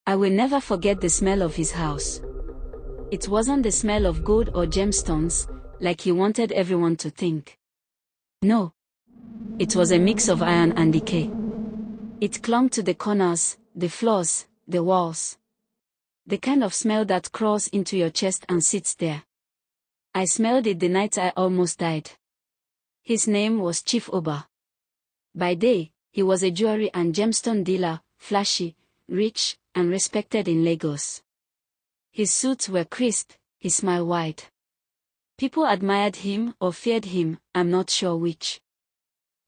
I will never forget the smell of his house. It wasn't the smell of gold or gemstones, like he wanted everyone to think. No. It was a mix of iron and decay. It clung to the corners, the floors, the walls. The kind of smell that crawls into your chest and sits there. I smelled it the night I almost died. His name was Chief Oba. By day, he was a jewelry and gemstone dealer, flashy, rich, and respected in Lagos. His suits were crisp, his smile wide. People admired him or feared him, I'm not sure which.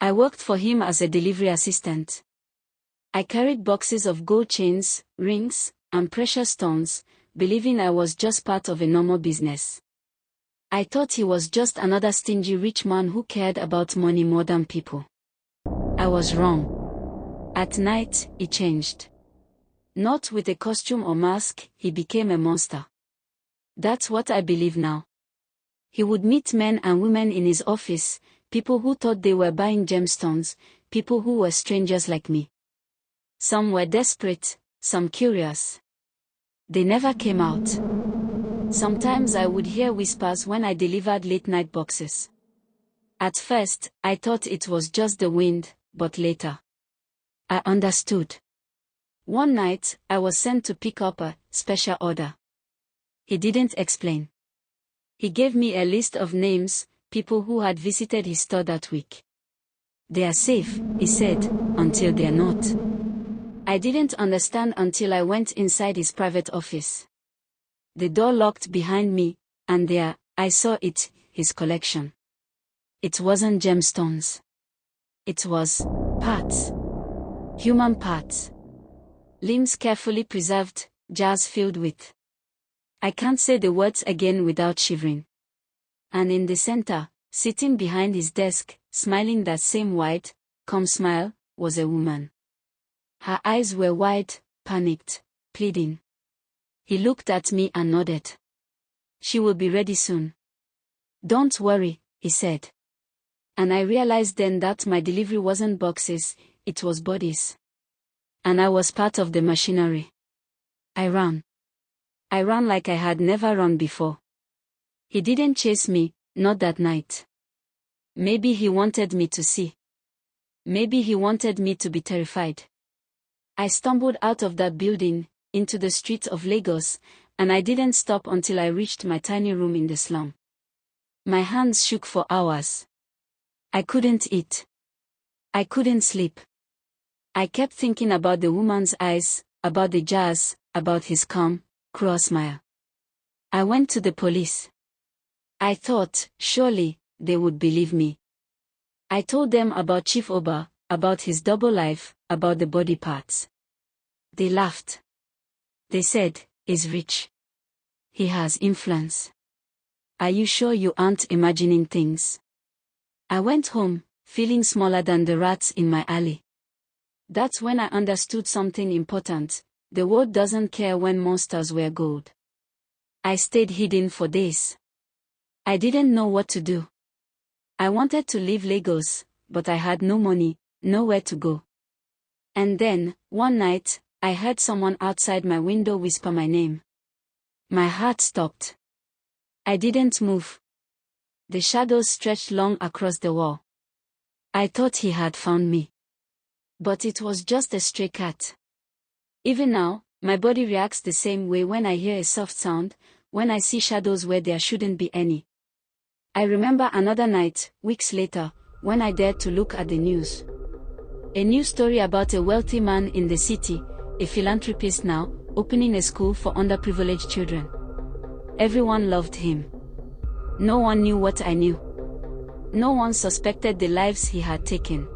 I worked for him as a delivery assistant. I carried boxes of gold chains, rings, and precious stones, believing I was just part of a normal business. I thought he was just another stingy rich man who cared about money more than people. I was wrong. At night, he changed. Not with a costume or mask, he became a monster. That's what I believe now. He would meet men and women in his office, people who thought they were buying gemstones, people who were strangers like me. Some were desperate, some curious. They never came out. Sometimes I would hear whispers when I delivered late-night boxes. At first, I thought it was just the wind, but later, I understood. One night, I was sent to pick up a special order. He didn't explain. He gave me a list of names, people who had visited his store that week. They are safe, he said, until they are not. I didn't understand until I went inside his private office. The door locked behind me, and there, I saw it, his collection. It wasn't gemstones. It was parts. Human parts. Limbs carefully preserved, jars filled with. I can't say the words again without shivering. And in the center, sitting behind his desk, smiling that same wide, calm smile, was a woman. Her eyes were wide, panicked, pleading. He looked at me and nodded. She will be ready soon. Don't worry, he said. And I realized then that my delivery wasn't boxes, it was bodies. And I was part of the machinery. I ran. I ran like I had never run before. He didn't chase me, not that night. Maybe he wanted me to see. Maybe he wanted me to be terrified. I stumbled out of that building, into the streets of Lagos, and I didn't stop until I reached my tiny room in the slum. My hands shook for hours. I couldn't eat. I couldn't sleep. I kept thinking about the woman's eyes, about the jars, about his calm, cruel smile. I went to the police. I thought, surely, they would believe me. I told them about Chief Oba, about his double life, about the body parts. They laughed. They said, he's rich. He has influence. Are you sure you aren't imagining things? I went home, feeling smaller than the rats in my alley. That's when I understood something important. The world doesn't care when monsters wear gold. I stayed hidden for days. I didn't know what to do. I wanted to leave Lagos, but I had no money, nowhere to go. And then, one night, I heard someone outside my window whisper my name. My heart stopped. I didn't move. The shadows stretched long across the wall. I thought he had found me. But it was just a stray cat. Even now, my body reacts the same way when I hear a soft sound, when I see shadows where there shouldn't be any. I remember another night, weeks later, when I dared to look at the news. A new story about a wealthy man in the city, a philanthropist now, opening a school for underprivileged children. Everyone loved him. No one knew what I knew. No one suspected the lives he had taken.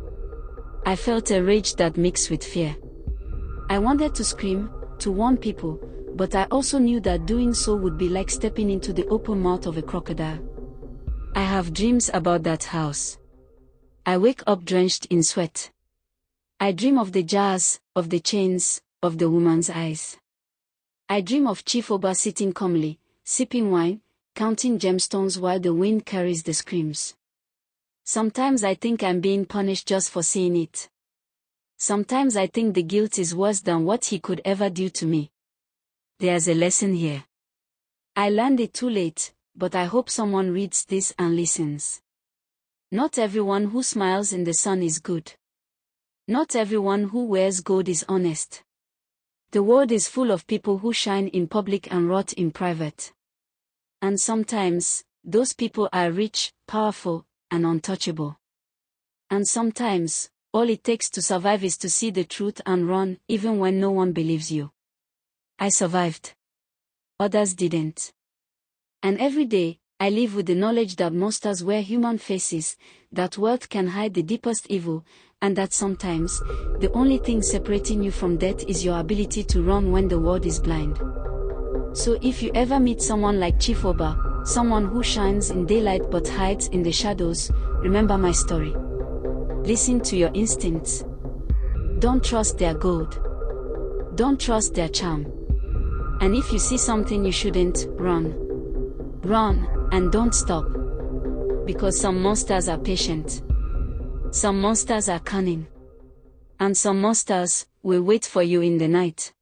I felt a rage that mixed with fear. I wanted to scream, to warn people, but I also knew that doing so would be like stepping into the open mouth of a crocodile. I have dreams about that house. I wake up drenched in sweat. I dream of the jars, of the chains, of the woman's eyes. I dream of Chief Oba sitting calmly, sipping wine, counting gemstones while the wind carries the screams. Sometimes I think I'm being punished just for seeing it. Sometimes I think the guilt is worse than what he could ever do to me. There's a lesson here. I learned it too late, but I hope someone reads this and listens. Not everyone who smiles in the sun is good. Not everyone who wears gold is honest. The world is full of people who shine in public and rot in private. And sometimes, those people are rich, powerful, and untouchable. And sometimes, all it takes to survive is to see the truth and run, even when no one believes you. I survived. Others didn't. And every day, I live with the knowledge that monsters wear human faces, that wealth can hide the deepest evil, and that sometimes, the only thing separating you from death is your ability to run when the world is blind. So if you ever meet someone like Chief Oba, someone who shines in daylight but hides in the shadows, remember my story. Listen to your instincts. Don't trust their gold. Don't trust their charm. And if you see something you shouldn't, run. Run, and don't stop. Because some monsters are patient. Some monsters are cunning. And some monsters will wait for you in the night.